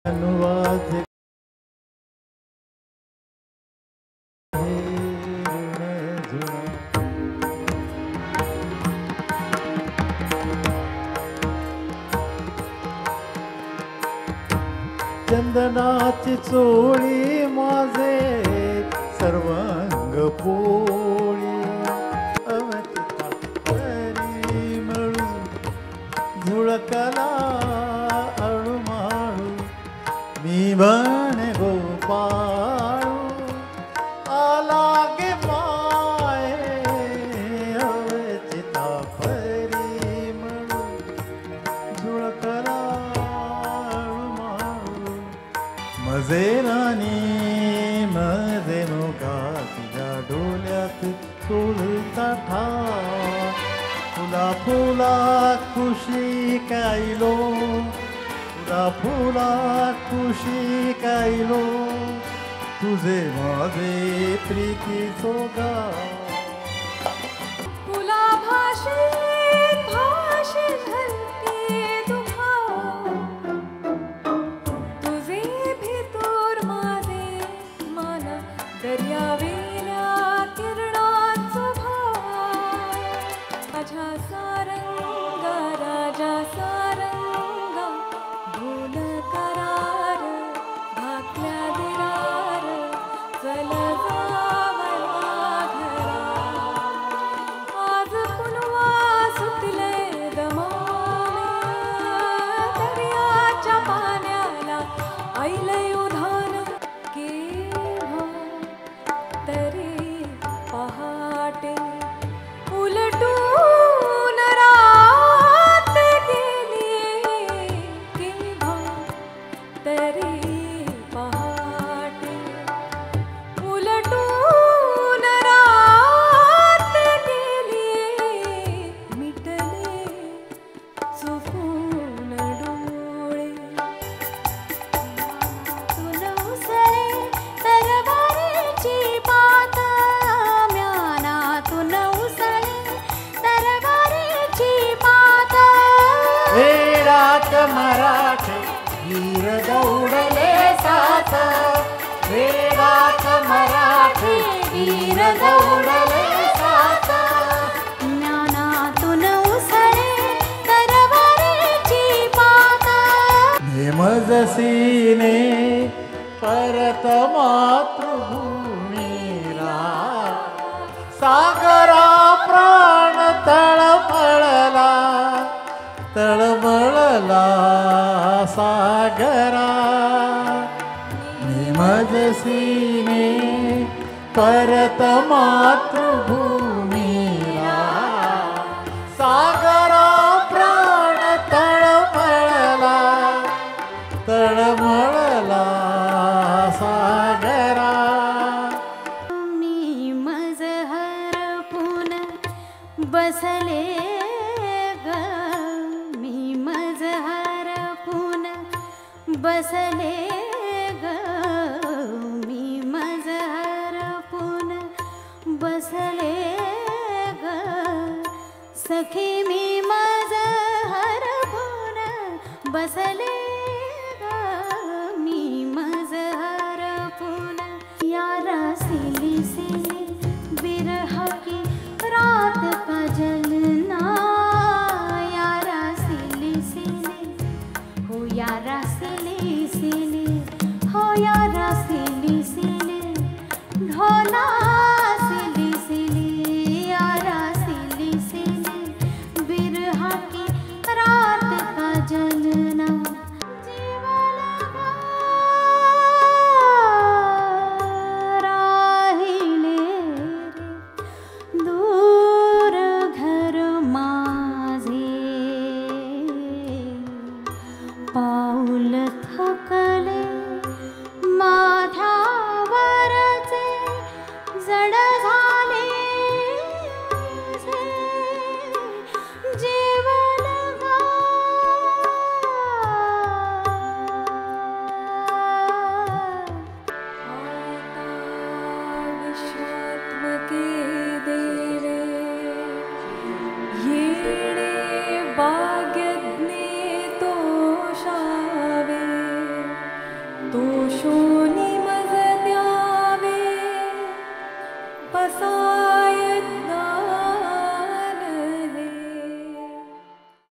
अनुवाद चंदनाची चोळी माझे सर्वांग पोळी अवचिता परिमळू झुळकला अळूमाळू मी बने गोपाळू आला गे माये अवचिता परिमळू झुळकला मजे राणी मजे नोका तुझ्या डोल्यात तुळचा ठाव फुला फुला खुशी कायलो फुला फुला खुशी कायलो तुझे माझे प्रीतीचो गाव फुला भाषेत भाषे धरती दुखा तुझे भितूर माझे मन दर्यावेल्या किरणांचो भाव माझ्या सारंगा राजा सारंगा भूल करार भाकल्या दिरार चल जावया घरा आज पुनवा सुटले दमाने दर्याच्या पाण्याला ऐलय उधान केव्हा तरी पहाटे उलटून रात गेली केव्हा तरी पहाटे उलटून रात गेली मिटले चुकून डोळे तुन उसळे तरवारीची पात म्यानातून उसळे तरवारीची पात वेडात मराठे वीर दौडले साथ वेडात मराठे वीर दौडले साथ ज्ञानातून उसळे तरवारीची पात नेमजसीने परत मातृभूमीला सागरा प्राण तळमळला तळमळला सागरा नेमजसीने परत मातृभूमीला सागरा प्राण तळमळला तळमळला सागरा मी मज हरपून बसले ग मी मज हरपून बसले ग मी मज हरपून बसले ग सखी मी मज हरपून बसले ग मी मज हरपून यारा सिली सिली बिरह की रात का जलना यारा सिली सिली हो यारा सिली सिली हो यारा सिली सिली ढोला सिली सिली यारा सिली सिली बिरह की रात का जलना तो शोनी मज द्यावे बसा